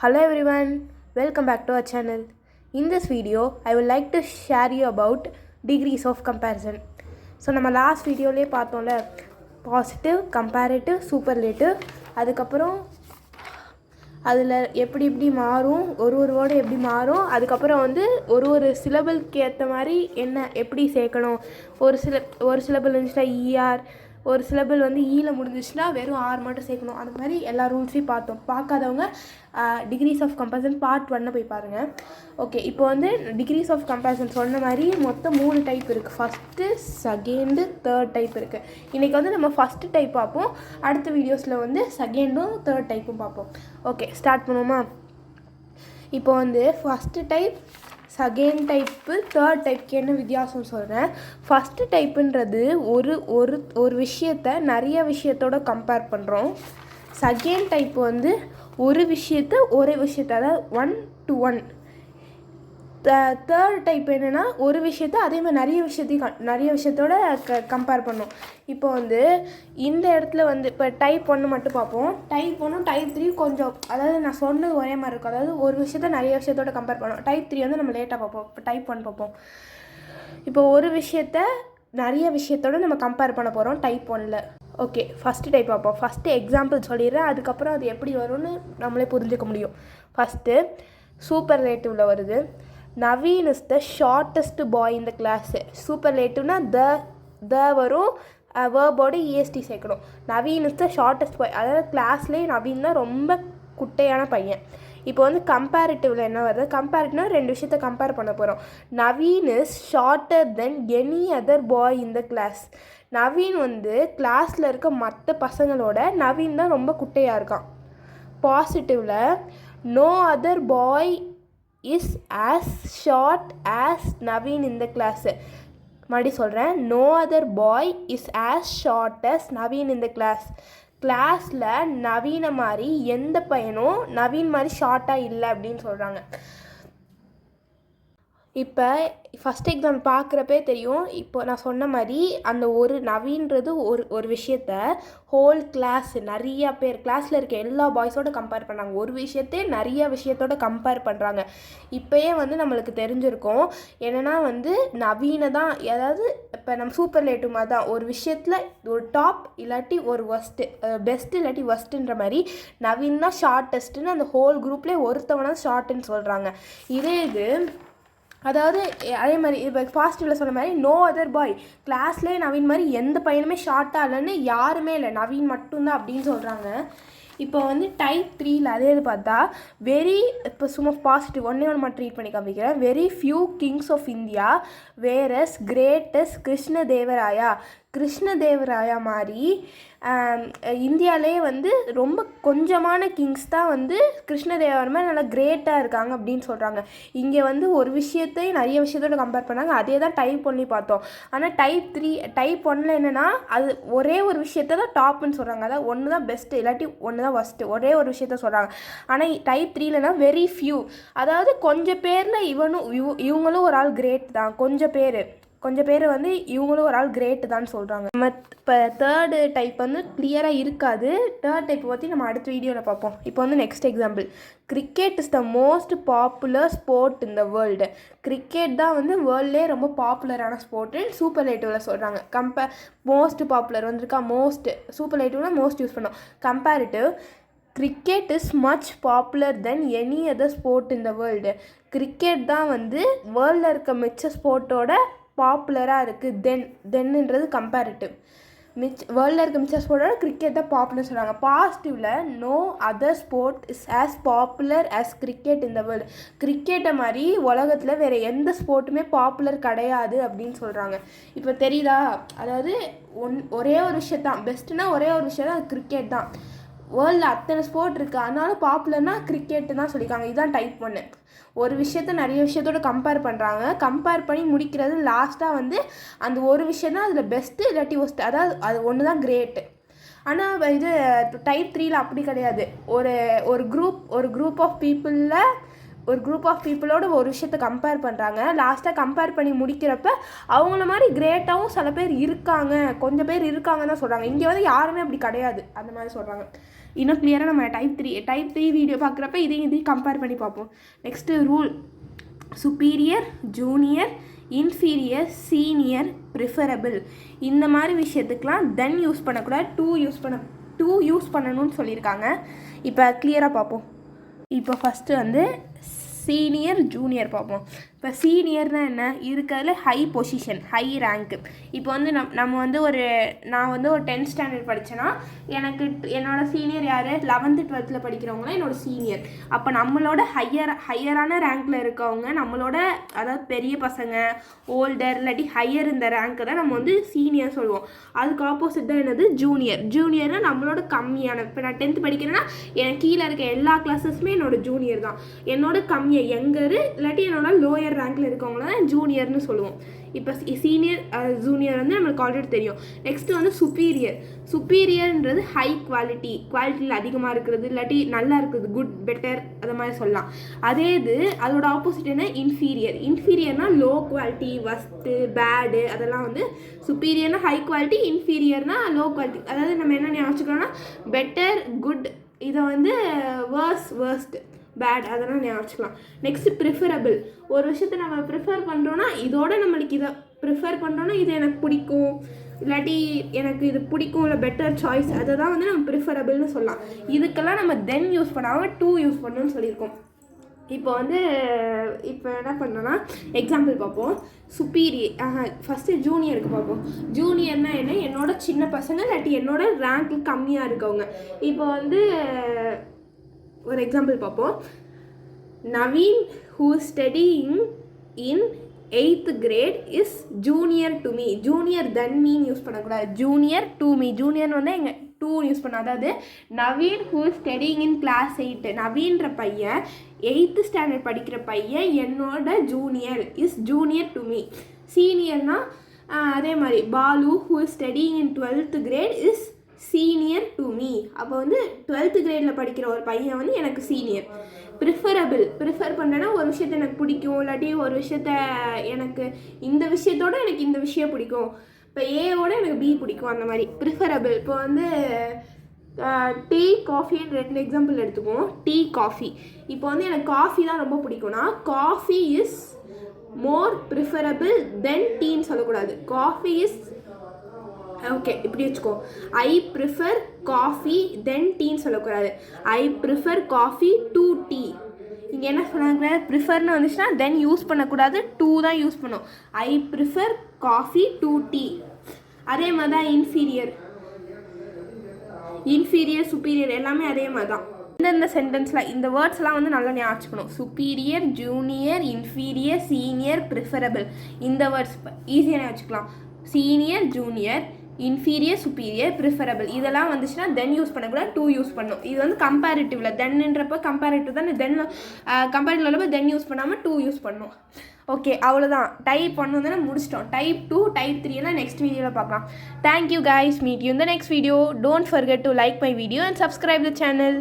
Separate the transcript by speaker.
Speaker 1: Hello everyone, welcome back to our channel. In this video, I would like to share you about degrees of comparison. So, நம்ம last video லே பார்த்தோம்ல positive, comparative, superlative அதுக்கப்புறம் அதில் எப்படி மாறும் ஒரு word எப்படி மாறும் அதுக்கப்புறம் வந்து ஒரு சிலபிளுக்கு ஏற்ற மாதிரி என்ன எப்படி சேர்க்கணும் ஒரு சிலபிள் இருந்துச்சுன்னா ER ஒரு சிலபிள் வந்து ஈல முடிஞ்சிச்சுன்னா வெறும் ஆர் மட்டும் சேர்க்கணும் அந்த மாதிரி எல்லா ரூல்ஸையும் பார்த்தோம். பார்க்காதவங்க டிகிரிஸ் ஆஃப் கம்பேரிசன் பார்ட் 1 போய் பாருங்கள். ஓகே, இப்போ வந்து டிகிரிஸ் ஆஃப் கம்பேரிசன் சொன்ன மாதிரி மொத்தம் 3 டைப் இருக்குது. ஃபஸ்ட்டு, செகண்டு, தேர்ட் டைப் இருக்குது. இன்றைக்கி வந்து நம்ம ஃபஸ்ட்டு டைப் பார்ப்போம். அடுத்த வீடியோஸில் வந்து செகண்டும் தேர்ட் டைப்பும் பார்ப்போம். ஓகே, ஸ்டார்ட் பண்ணுவோமா? இப்போ வந்து first type, second type, third டைப்புக்கு என்ன வித்தியாசம் சொல்கிறேன். ஃபஸ்ட்டு டைப்புன்றது ஒரு விஷயத்தை நிறைய விஷயத்தோட கம்பேர் பண்ணுறோம். செகண்ட் டைப் வந்து ஒரு விஷயத்தை அதாவது 1 to 1. தேர்ட் டைப் என்னென்னா ஒரு விஷயத்தை அதே மாதிரி நிறைய விஷயத்தோட கம்பேர் பண்ணோம். இப்போ வந்து இந்த இடத்துல வந்து இப்போ டைப் 1 மட்டும் பார்ப்போம். டைப் 1 டைப் 3 கொஞ்சம் அதாவது நான் சொன்னது ஒரே மாதிரி இருக்கும். அதாவது ஒரு விஷயத்தை நிறைய விஷயத்தோட கம்பேர் பண்ணோம். டைப் 3 வந்து நம்ம லேட்டாக பார்ப்போம். இப்போ டைப் 1 பார்ப்போம். இப்போ ஒரு விஷயத்தை நிறைய விஷயத்தோடு நம்ம கம்பேர் பண்ண போகிறோம் டைப் 1ல். ஓகே, ஃபஸ்ட்டு டைப் பார்ப்போம். ஃபஸ்ட்டு எக்ஸாம்பிள் சொல்லிடுறேன், அதுக்கப்புறம் அது எப்படி வரும்னு நம்மளே புரிஞ்சுக்க முடியும். ஃபஸ்ட்டு சூப்பர்லேட்டிவில் வருது. நவீன் இஸ் த ஷார்ட்டஸ்ட் பாய் இந்த கிளாஸு. சூப்பர்லேட்டிவ்னா த வரும், வேர்போடு EST சேர்க்கணும். நவீன் இஸ் த ஷார்ட்டஸ்ட் பாய், அதாவது கிளாஸ்லேயே நவீன் தான் ரொம்ப குட்டையான பையன். இப்போ வந்து கம்பேரிட்டிவில் என்ன வருது? கம்பேரிட்டிவ்னா 2 விஷயத்தை கம்பேர் பண்ண போகிறோம். Naveen is shorter than any other boy இந்த கிளாஸ். நவீன் வந்து கிளாஸில் இருக்க மற்ற பசங்களோட நவீன் தான் ரொம்ப குட்டையாக இருக்கான். பாசிட்டிவில் no other boy is as short as Naveen இந்த கிளாஸு. மறுபடி சொல்கிறேன், no other boy is as short as Naveen இந்த கிளாஸில் நவீன மாதிரி எந்த பையனும் நவீன் மாதிரி ஷார்ட்டாக இல்லை அப்படின்னு சொல்கிறாங்க. இப்போ ஃபஸ்ட் எக்ஸாம்பிள் பார்க்குறப்பே தெரியும். இப்போ நான் சொன்ன மாதிரி அந்த ஒரு நவீன்றது ஒரு விஷயத்த ஹோல் கிளாஸ் நிறையா பேர் கிளாஸில் இருக்க எல்லா பாய்ஸோட கம்பேர் பண்ணுறாங்க. ஒரு விஷயத்தே நிறைய விஷயத்தோட கம்பேர் பண்ணுறாங்க. இப்போயே வந்து நம்மளுக்கு தெரிஞ்சிருக்கும் என்னென்னா வந்து நவீனை தான், அதாவது இப்போ நம்ம சூப்பர்லேட்டிவ் மாதிரி தான் ஒரு விஷயத்தில் ஒரு டாப் இல்லாட்டி ஒரு பெஸ்ட்டு இல்லாட்டி ஒஸ்ட்டுன்ற மாதிரி நவீன் தான் ஷார்ட்டஸ்ட்டுன்னு அந்த ஹோல் குரூப்லேயே ஒருத்தவனா ஷார்ட்டுன்னு சொல்கிறாங்க. இது அதாவது அதே மாதிரி இப்போ பாசிட்டிவில் சொன்ன மாதிரி நோ அதர் பாய் கிளாஸ்லேயே நவீன் மாதிரி எந்த பையனுமே ஷார்ட்டாக இல்லைன்னு யாருமே இல்லை, நவீன் மட்டும்தான் அப்படின்னு சொல்கிறாங்க. இப்போ வந்து டைப் 3ல் அதே இது பார்த்தா இப்போ சும்மா பாசிட்டிவ் ஒன்றே மட்டும் ட்ரீட் பண்ணி காமிக்கிறேன். Very few kings of India were as greatest Krishnadevaraya மாதிரி இந்தியாவிலே வந்து ரொம்ப கொஞ்சமான கிங்ஸ் தான் வந்து கிருஷ்ணதேவர் மாதிரி நல்லா கிரேட்டாக இருக்காங்க அப்படின்னு சொல்கிறாங்க. இங்கே வந்து ஒரு விஷயத்தையும் நிறைய விஷயத்தோட கம்பேர் பண்ணாங்க. அதே தான் டைப் 1 பார்த்தோம். ஆனால் டைப் 1ல் என்னென்னா அது ஒரே ஒரு விஷயத்த தான் டாப்னு சொல்கிறாங்க. அதாவது ஒன்று தான் பெஸ்ட்டு இல்லாட்டி ஒன்று தான் ஃபஸ்ட்டு, ஒரே ஒரு விஷயத்த சொல்கிறாங்க. ஆனால் டைப் 3லனா வெரி ஃபியூ, அதாவது கொஞ்சம் பேரில் இவங்களும் ஒரு ஆள் கிரேட் தான். கொஞ்சம் பேர் வந்து இவங்களும் ஒரு ஆள் கிரேட்டு தான் சொல்கிறாங்க. இப்போ தேர்டு டைப் வந்து கிளியராக இருக்காது. தேர்ட் டைப் பற்றி நம்ம அடுத்த வீடியோவில் பார்ப்போம். இப்போ வந்து next example, cricket is the most popular sport in the world. Cricket தான் வந்து வேர்ல்ட்லேயே ரொம்ப பாப்புலரான ஸ்போர்ட்டு சூப்பர்லேட்டிவில் சொல்கிறாங்க. மோஸ்ட் பாப்புலர் வந்திருக்கா, மோஸ்ட் சூப்பர்லேட்டிவ்னா மோஸ்ட் யூஸ் பண்ணோம். Comparative cricket is much popular than any other sport in the world. Cricket தான் வந்து வேர்ல்டில் இருக்க மிச்ச ஸ்போர்ட்டோட பாப்புலராக இருக்குது. தென்ன்றது கம்பேரிட்டிவ். வேர்ல்டில் இருக்க மிச்ச ஸ்போர்ட்டோட கிரிக்கெட் தான் பாப்புலர் சொல்கிறாங்க. பாசிட்டிவில் no other sport is as popular as cricket இந்த வேர்ல்டு. கிரிக்கெட்டை மாதிரி உலகத்தில் வேறு எந்த ஸ்போர்ட்டுமே பாப்புலர் கிடையாது அப்படின்னு சொல்கிறாங்க. இப்போ தெரியுதா? அதாவது ஒரே ஒரு விஷயத்தான் பெஸ்ட்டுனா ஒரே ஒரு விஷயம் தான், அது கிரிக்கெட் தான். வேர்ல்டில் அத்தனை ஸ்போர்ட் இருக்குது, அதனால பாப்புலர்னால் கிரிக்கெட்டு தான் சொல்லியிருக்காங்க. இதுதான் டைப் 1. ஒரு விஷயத்த நிறைய விஷயத்தோட கம்பேர் பண்ணுறாங்க. கம்பேர் பண்ணி முடிக்கிறது லாஸ்ட்டாக வந்து அந்த ஒரு விஷயம் தான் அதில் பெஸ்ட்டு இல்லாட்டி ஒஸ்ட்டு, அதாவது அது ஒன்று தான் கிரேட்டு. ஆனால் இது டைப் 3ல் அப்படி கிடையாது. ஒரு குரூப் ஆஃப் பீப்புளோட ஒரு விஷயத்தை கம்பேர் பண்ணுறாங்க. லாஸ்ட்டாக கம்பேர் பண்ணி முடிக்கிறப்ப அவங்கள மாதிரி கிரேட்டாகவும் சில பேர் இருக்காங்க, கொஞ்சம் பேர் இருக்காங்கன்னு தான் சொல்கிறாங்க. இங்கே வந்து யாருமே அப்படி கிடையாது அந்த மாதிரி சொல்கிறாங்க. இன்னும் கிளியராக நம்ம டைப் த்ரீ வீடியோ பார்க்குறப்ப இதையும் கம்பேர் பண்ணி பார்ப்போம். Next rule superior, junior, inferior, senior, preferable. இந்த மாதிரி விஷயத்துக்கெலாம் தென் யூஸ் பண்ணக்கூடாது, டூ யூஸ் பண்ணணும்னு சொல்லியிருக்காங்க. இப்போ கிளியராக பார்ப்போம். இப்போ ஃபஸ்ட்டு வந்து சீனியர், ஜூனியர் பார்ப்போம். இப்போ சீனியர்னால் என்ன, இருக்கிறதுல ஹை பொசிஷன், ஹை ரேங்க்கு. இப்போ வந்து நான் வந்து ஒரு 10th ஸ்டாண்டர்ட் படித்தேன்னா எனக்கு என்னோடய சீனியர் யார், 11th 12th படிக்கிறவங்களாம் என்னோடய சீனியர். அப்போ நம்மளோட ஹையரான ரேங்க்கில் இருக்கவங்க, நம்மளோட அதாவது பெரிய பசங்க, ஓல்டர் இல்லாட்டி ஹையர் இந்த ரேங்க்கு தான் நம்ம வந்து சீனியர் சொல்லுவோம். அதுக்கு ஆப்போசிட் தான் என்னது ஜூனியர்னால் நம்மளோட கம்மியான. இப்போ நான் 10th படிக்கிறேன்னா எனக்கு கீழே இருக்க எல்லா கிளாஸஸுமே என்னோடய ஜூனியர் தான். என்னோட கம்மியாக யங்கரு இல்லாட்டி என்னோட லோயர் ரேங்க்ல இருக்கவங்கள தான் ஜூனியர்னு சொல்லுவோம். இப்போ சீனியர், ஜூனியர் வந்து நம்மளுக்கு ஆல்ரெடி தெரியும். நெக்ஸ்ட் வந்து சுப்பீரியர்ன்றது ஹை குவாலிட்டியில் அதிகமாக இருக்கிறது இல்லாட்டி நல்லா இருக்குது, குட், பெட்டர், அது மாதிரி சொல்லலாம். அதே இது அதோட ஆப்போசிட் என்ன, இன்ஃபீரியர்னா லோ குவாலிட்டி, வஸ்ட்டு, பேடு, அதெல்லாம் வந்து சுப்பீரியர்னா ஹை குவாலிட்டி, இன்ஃபீரியர்னா லோ குவாலிட்டி. அதாவது நம்ம என்ன ஞாபகம் பெட்டர், குட், இதை வந்து வேர்ஸ்ட், பேட், அதெல்லாம் ஞாபகம். Next preferable. ஒரு விஷயத்தை நம்ம ப்ரிஃபர் பண்ணுறோன்னா இதோட நம்மளுக்கு இதை ப்ரிஃபர் பண்ணுறோன்னா இது எனக்கு பிடிக்கும் இல்லாட்டி எனக்கு இது பிடிக்கும் இல்லை பெட்டர் சாய்ஸ், அதை தான் வந்து நம்ம ப்ரிஃபரபிள்னு சொல்லலாம். இதுக்கெல்லாம் நம்ம தென் யூஸ் பண்ணாமல் டூ யூஸ் பண்ணணும்னு சொல்லியிருக்கோம். இப்போ என்ன பண்ணோன்னா எக்ஸாம்பிள் பார்ப்போம். ஃபஸ்ட்டு ஜூனியருக்கு பார்ப்போம். ஜூனியர்னா என்ன, என்னோட சின்ன பசங்க இல்லாட்டி என்னோட ரேங்க்கு கம்மியாக இருக்கவங்க. இப்போ வந்து ஒரு எக்ஸாம்பிள் பார்ப்போம். Naveen who is studying in 8th grade is junior to me. Junior than me use பண்ணக்கூடாது, ஜூனியர் to me. ஜூனியர்னு வந்து எங்கள் டூ யூஸ் பண்ண. அதாவது Naveen who is studying in class 8, நவீன்ற பையன் 8th ஸ்டாண்டர்ட் படிக்கிற பையன் என்னோட junior, is junior to me. சீனியர்னா அதே மாதிரி Balu who is studying in 12th grade is senior to me. அப்போ வந்து 12th கிரேடில் படிக்கிற ஒரு பையன் வந்து எனக்கு சீனியர். ப்ரிஃபர் பண்ணுறேன்னா ஒரு விஷயத்தை எனக்கு பிடிக்கும் இல்லாட்டி ஒரு விஷயத்த எனக்கு இந்த விஷயத்தோட எனக்கு இந்த விஷயம் பிடிக்கும், இப்போ ஏவோட எனக்கு பி பிடிக்கும், அந்த மாதிரி ப்ரிஃபரபிள். இப்போ வந்து டீ, காஃபின்னு 2 எக்ஸாம்பிள் எடுத்துக்குவோம். Tea, coffee. இப்போ வந்து எனக்கு காஃபி தான் ரொம்ப பிடிக்கும்னா காஃபி இஸ் மோர் ப்ரிஃபரபிள் தென் டீன்னு சொல்லக்கூடாது. காஃபி இஸ் ஓகே, இப்படி வச்சுக்கோ. ஐ ப்ரிஃபர் காஃபி தென் டீன்னு சொல்லக்கூடாது. I prefer coffee to tea. இங்கே என்ன சொன்னாங்க, ப்ரிஃபர்னு வந்துச்சுன்னா தென் யூஸ் பண்ணக்கூடாது, டூ தான் யூஸ் பண்ணும். I prefer coffee to tea. அதே மாதிரி தான் இன்ஃபீரியர், சுப்பீரியர் எல்லாமே அதே மாதிரி தான். இந்த சென்டென்ஸில் இந்த வேர்ட்ஸ்லாம் வந்து நல்லா ஞாபகம். Superior, junior, inferior, senior, preferable. இந்த வேர்ட்ஸ் ஈஸியாக ஞாபகம். Senior, junior, inferior, superior, preferable இதெல்லாம் வந்துச்சுன்னா தென் யூஸ் பண்ணக்கூடாது, டூ யூஸ் பண்ணணும். இது வந்து கம்பேரிட்டிவில் தென்ன்றப்போ கம்பேரிட்டிவ் தான், தென் கம்பேரிட்டிவ் உள்ளப்போ தென் யூஸ் பண்ணாமல் டூ யூஸ் பண்ணணும். ஓகே, அவ்வளோதான். டைப் 1 தானே முடிச்சிட்டோம். டைப் 2, டைப் 3 எல்லாம் நெக்ஸ்ட் வீடியோவில் பார்க்கலாம். Thank you guys, meet you in the next video. Don't forget to like my video and subscribe the channel.